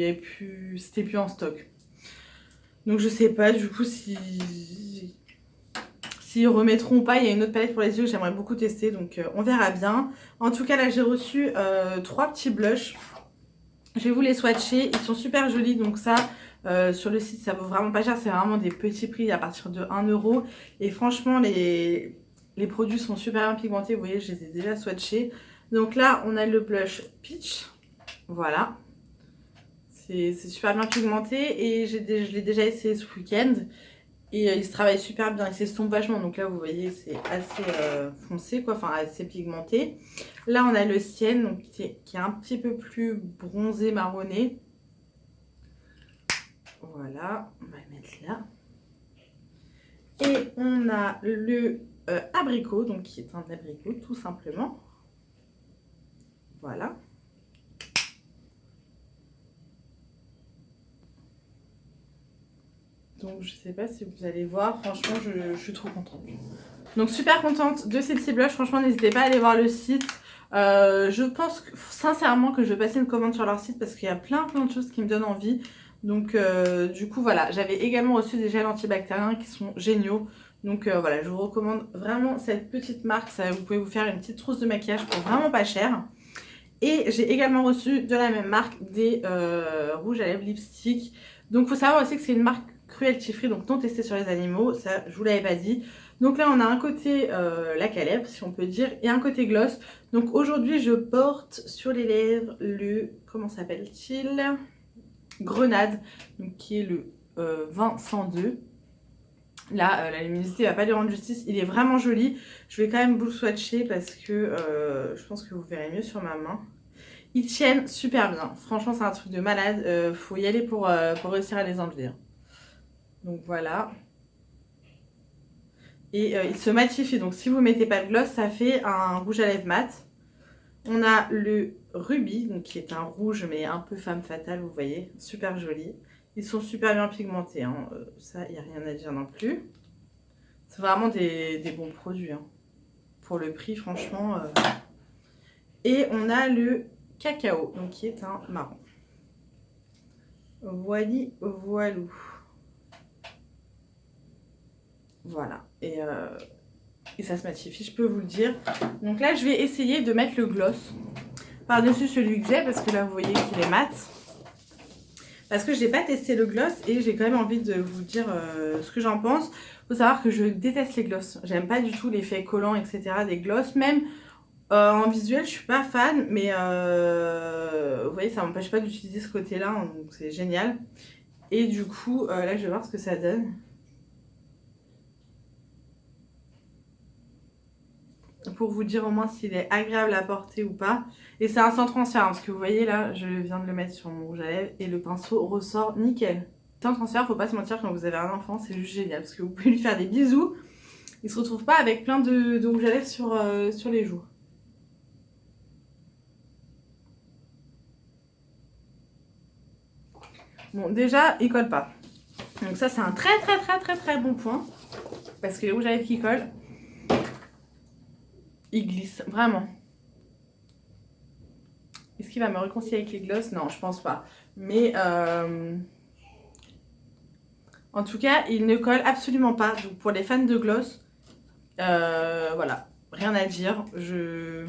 c'était plus en stock. Donc je sais pas du coup s'ils remettront ou pas. Il y a une autre palette pour les yeux que j'aimerais beaucoup tester, donc on verra bien. En tout cas là j'ai reçu 3 petits blushs. Je vais vous les swatcher, ils sont super jolis, donc ça sur le site ça vaut vraiment pas cher, c'est vraiment des petits prix à partir de 1 €. Et franchement les produits sont super bien pigmentés, vous voyez je les ai déjà swatchés. Donc là on a le blush Peach, voilà. C'est super bien pigmenté et je l'ai déjà essayé ce week-end. Et il se travaille super bien, il s'estompe vachement. Donc là vous voyez c'est assez foncé quoi, enfin assez pigmenté. Là on a le Sienne donc, qui est un petit peu plus bronzé marronné. Voilà, on va le mettre là. Et on a le abricot, donc qui est un abricot tout simplement. Voilà. Donc je sais pas si vous allez voir, franchement je suis trop contente. Donc super contente de ces petits blushs, franchement n'hésitez pas à aller voir le site. Je pense sincèrement que je vais passer une commande sur leur site parce qu'il y a plein de choses qui me donnent envie. Donc du coup voilà, j'avais également reçu des gels antibactériens qui sont géniaux. Donc voilà, je vous recommande vraiment cette petite marque, vous pouvez vous faire une petite trousse de maquillage pour vraiment pas cher. Et j'ai également reçu de la même marque des rouges à lèvres lipstick. Donc faut savoir aussi que c'est une marque cruelty free, donc non testée sur les animaux, ça je vous l'avais pas dit. Donc là on a un côté lac à lèvres si on peut dire et un côté gloss. Donc aujourd'hui je porte sur les lèvres le, comment s'appelle-t-il, Grenade, donc qui est le 20-102. Là la luminosité va pas lui rendre justice, il est vraiment joli. Je vais quand même vous le swatcher parce que je pense que vous verrez mieux sur ma main. Ils tiennent super bien, franchement c'est un truc de malade, faut y aller pour réussir à les enlever. Donc voilà. Et il se matifie, donc si vous mettez pas de gloss, ça fait un rouge à lèvres mat. On a le Ruby, donc qui est un rouge mais un peu femme fatale, vous voyez, super joli. Ils sont super bien pigmentés, hein. Ça il n'y a rien à dire non plus. C'est vraiment des bons produits, hein. Pour le prix franchement. Et on a le cacao, donc qui est un marron. Voili voilou. Voilà, et ça se matifie, je peux vous le dire. Donc là je vais essayer de mettre le gloss par-dessus celui que j'ai parce que là vous voyez qu'il est mat. Parce que j'ai pas testé le gloss et j'ai quand même envie de vous dire ce que j'en pense. Faut savoir que je déteste les gloss, j'aime pas du tout l'effet collant etc. des gloss. Même en visuel je suis pas fan, mais vous voyez ça m'empêche pas d'utiliser ce côté là, donc c'est génial. Et du coup là je vais voir ce que ça donne. Pour vous dire au moins s'il est agréable à porter ou pas. Et c'est un sans transfert, hein, parce que vous voyez là, je viens de le mettre sur mon rouge à lèvres et le pinceau ressort nickel. Sans transfert, faut pas se mentir, quand vous avez un enfant, c'est juste génial, parce que vous pouvez lui faire des bisous, il se retrouve pas avec plein de rouge à lèvres sur les joues. Bon, déjà, il colle pas. Donc ça, c'est un très bon point, parce que les rouges à lèvres qui collent, il glisse, vraiment. Est-ce qu'il va me réconcilier avec les gloss? Non, je pense pas. Mais en tout cas, il ne colle absolument pas. Donc pour les fans de gloss, voilà, rien à dire. Je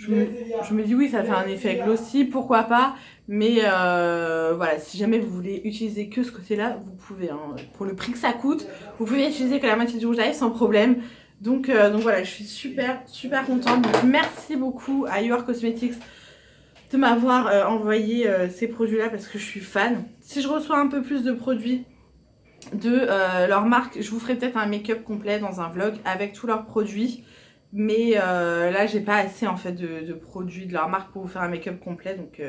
me dis oui, ça fait un effet glossy, pourquoi pas. Mais voilà, si jamais vous voulez utiliser que ce côté-là, vous pouvez. Hein. Pour le prix que ça coûte, vous pouvez utiliser que la moitié du rouge à lèvres sans problème. Donc voilà, je suis super contente. Donc merci beaucoup à You Are Cosmetics de m'avoir envoyé ces produits là parce que je suis fan. Si je reçois un peu plus de produits de leur marque, je vous ferai peut-être un make-up complet dans un vlog avec tous leurs produits. Mais là j'ai pas assez en fait de produits de leur marque pour vous faire un make-up complet, donc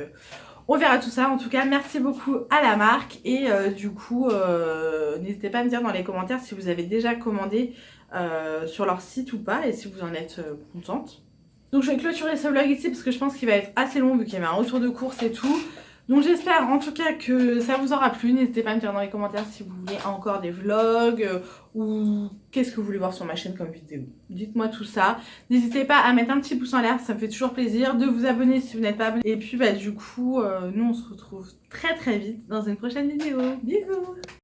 on verra tout ça. En tout cas merci beaucoup à la marque et du coup n'hésitez pas à me dire dans les commentaires si vous avez déjà commandé sur leur site ou pas et si vous en êtes contente. Donc je vais clôturer ce vlog ici parce que je pense qu'il va être assez long vu qu'il y avait un retour de course et tout. Donc j'espère en tout cas que ça vous aura plu. N'hésitez pas à me dire dans les commentaires si vous voulez encore des vlogs ou qu'est-ce que vous voulez voir sur ma chaîne comme vidéo. Dites-moi tout ça. N'hésitez pas à mettre un petit pouce en l'air, ça me fait toujours plaisir. De vous abonner si vous n'êtes pas abonné. Et puis bah du coup, nous on se retrouve très vite dans une prochaine vidéo. Bisous!